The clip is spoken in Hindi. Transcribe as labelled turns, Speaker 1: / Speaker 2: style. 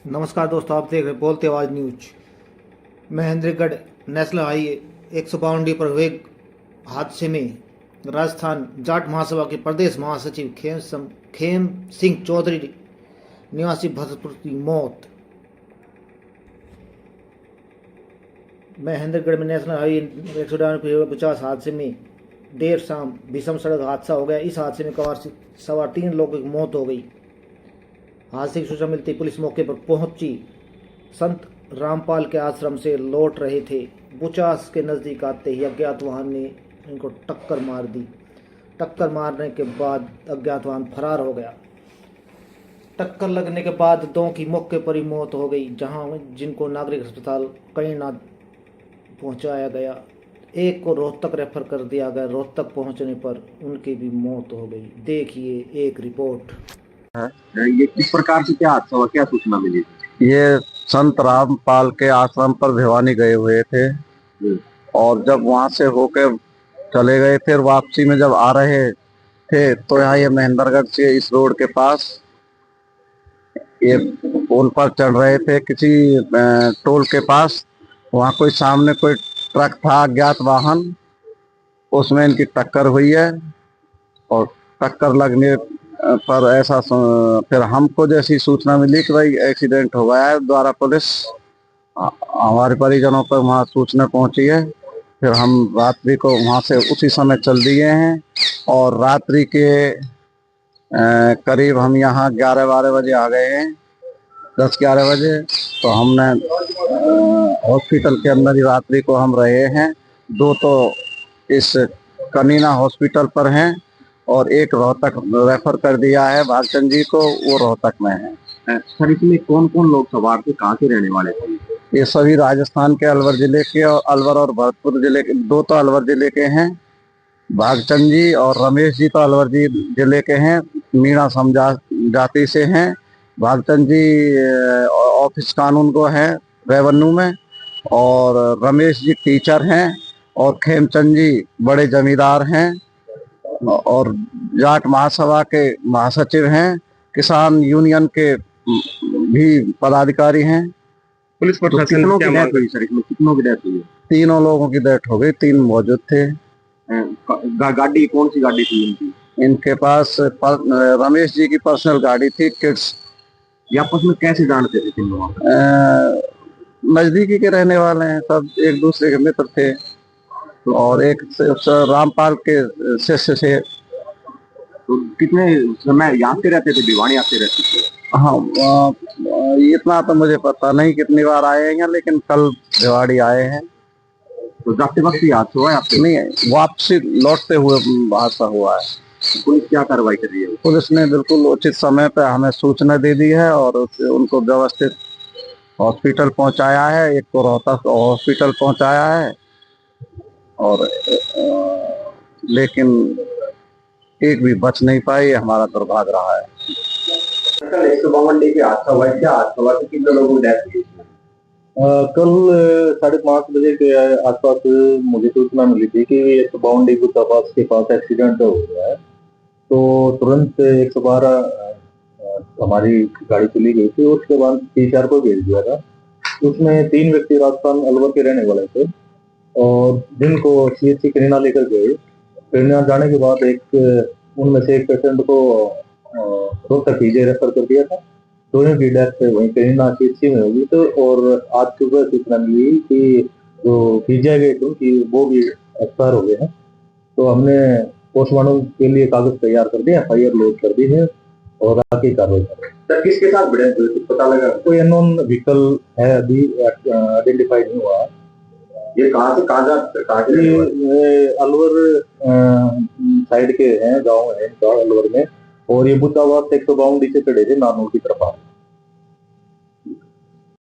Speaker 1: नमस्कार दोस्तों, आप देख रहे बोलते आवाज न्यूज। महेंद्रगढ़ नेशनल हाईवे 152 पर हुए हादसे में राजस्थान जाट महासभा के प्रदेश महासचिव खेम सिंह चौधरी निवासी भरतपुर की मौत। महेंद्रगढ़ में नेशनल हाईवे 152 पर हुए 50 हादसे में देर शाम भीषण सड़क हादसा हो गया। इस हादसे में सवार 3 लोगों की मौत हो गई। हादसे की सूचना मिलती पुलिस मौके पर पहुंची। संत रामपाल के आश्रम से लौट रहे थे। बुचास के नज़दीक आते ही अज्ञात वाहन ने इनको टक्कर मार दी। टक्कर मारने के बाद अज्ञात वाहन फरार हो गया। टक्कर लगने के बाद 2 की मौके पर ही मौत हो गई, जिनको नागरिक अस्पताल कईनाथ पहुंचाया गया। एक को रोहतक रेफर कर दिया गया। रोहतक पहुंचने पर उनकी भी मौत हो गई। देखिए एक रिपोर्ट।
Speaker 2: ये किस प्रकार से क्या हादसा हुआ, क्या सूचना मिली?
Speaker 3: ये संत रामपाल के आश्रम पर भिवानी गए हुए थे और जब वहां से होकर चले गए थे, वापसी में जब आ रहे थे तो यहाँ ये महेंद्रगढ़ से इस रोड के पास ये पुल पर चढ़ रहे थे किसी टोल के पास। वहाँ कोई सामने कोई ट्रक था, अज्ञात वाहन, उसमें इनकी टक्कर हुई है और टक्कर लगने पर ऐसा फिर हमको जैसी सूचना मिली कि भाई एक्सीडेंट हो गया है, द्वारा पुलिस हमारे परिजनों पर वहाँ सूचना पहुंची है। फिर हम रात्रि को वहाँ से उसी समय चल दिए हैं और रात्रि के करीब हम यहाँ 11-12 बजे आ गए हैं, 10-11 बजे। तो हमने हॉस्पिटल के अंदर ही रात्रि को हम रहे हैं। 2 तो इस कनीना हॉस्पिटल पर हैं और एक रोहतक रेफर कर दिया है भागचंद जी को, वो रोहतक में है।
Speaker 2: सर, इसमें कौन कौन लोग सवार थे, कहाँ के रहने वाले थे?
Speaker 3: ये सभी राजस्थान के अलवर जिले के और अलवर और भरतपुर जिले के, 2 तो अलवर जिले के हैं, भागचंद जी और रमेश जी तो अलवर जिले के हैं, मीणा जाति से हैं। भागचंद जी ऑफिस कानून को है रेवेन्यू में, और रमेश जी टीचर हैं, और खेमचंद जी बड़े जमींदार हैं और जाट महासभा के महासचिव हैं। किसान यूनियन के भी पदाधिकारी हैं।
Speaker 2: पुलिस प्रशासन की क्या डेथ हुई सर? इसमें कितनों की डेथ हुई?
Speaker 3: 3 लोगों की डेथ हो गई, 3 मौजूद थे।
Speaker 2: गाड़ी कौन सी गाड़ी थी इनकी?
Speaker 3: इनके पास रमेश जी की पर्सनल गाड़ी थी, किड्स।
Speaker 2: ये आपस में कैसे जानते थे 3 लोग?
Speaker 3: नजदीकी के रहने वाले हैं, सब एक दूसरे के मित्र थे। और एक रामपाल के शिष्य से।
Speaker 2: तो कितने समय यहाँ से रहते थे, भिवानी आते रहते थे?
Speaker 3: हाँ, इतना तो मुझे पता नहीं कितनी बार आए हैं, लेकिन कल भिवाड़ी आए हैं।
Speaker 2: तो जाते वक्त ही हादसा हुआ है आपके?
Speaker 3: नहीं, वापसी लौटते हुए हादसा हुआ है।
Speaker 2: पुलिस क्या कार्रवाई कर रही है?
Speaker 3: पुलिस ने बिल्कुल उचित समय पर हमें सूचना दे दी है और उनको व्यवस्थित हॉस्पिटल पहुंचाया है। एक को रोहतक हॉस्पिटल पहुंचाया है और लेकिन एक भी बच नहीं पाई। हमारा दुर्भाग्य रहा है।
Speaker 2: कल 152 के हादसा हुआ है, क्या हादसा हुआ है, कितने लोगों की डेथ हुई?
Speaker 4: कल 5:30 बजे के आसपास मुझे सूचना मिली थी कि 152 गुत्तापास के पास एक्सीडेंट हो गया है। तो तुरंत 112 हमारी गाड़ी चली गई थी। उसके बाद PCR को भेज दिया था। उसमें 3 व्यक्ति राजस्थान अलवर के रहने वाले थे और जिनको CHC कनीना लेकर गए। कनीना जाने के बाद उनमें से एक पेशेंट को रोहतक PJ रेफर कर दिया था। दोनों की डेथ वहीं कनीना CHC में होगी। तो और आज सुबह सूचना मिली कि जो PJ गए थे कि वो भी एक्सपायर हो गए हैं। तो हमने पोस्टमार्टम के लिए कागज तैयार कर दिए, FIR लोड कर दी है और आगे कार्रवाई कर रहे हैं।
Speaker 2: सर, किसके साथ भिड़े थे, कुछ पता लगा?
Speaker 4: कोई अननोन व्हीकल है, अभी आइडेंटिफाई नहीं हुआ।
Speaker 2: ये कहाँ से कहाँ
Speaker 4: अलवर साइड के हैं, गाँव है अलवर में। और ये बुद्धावास 152 से चढ़े थे नानूर की तरफ।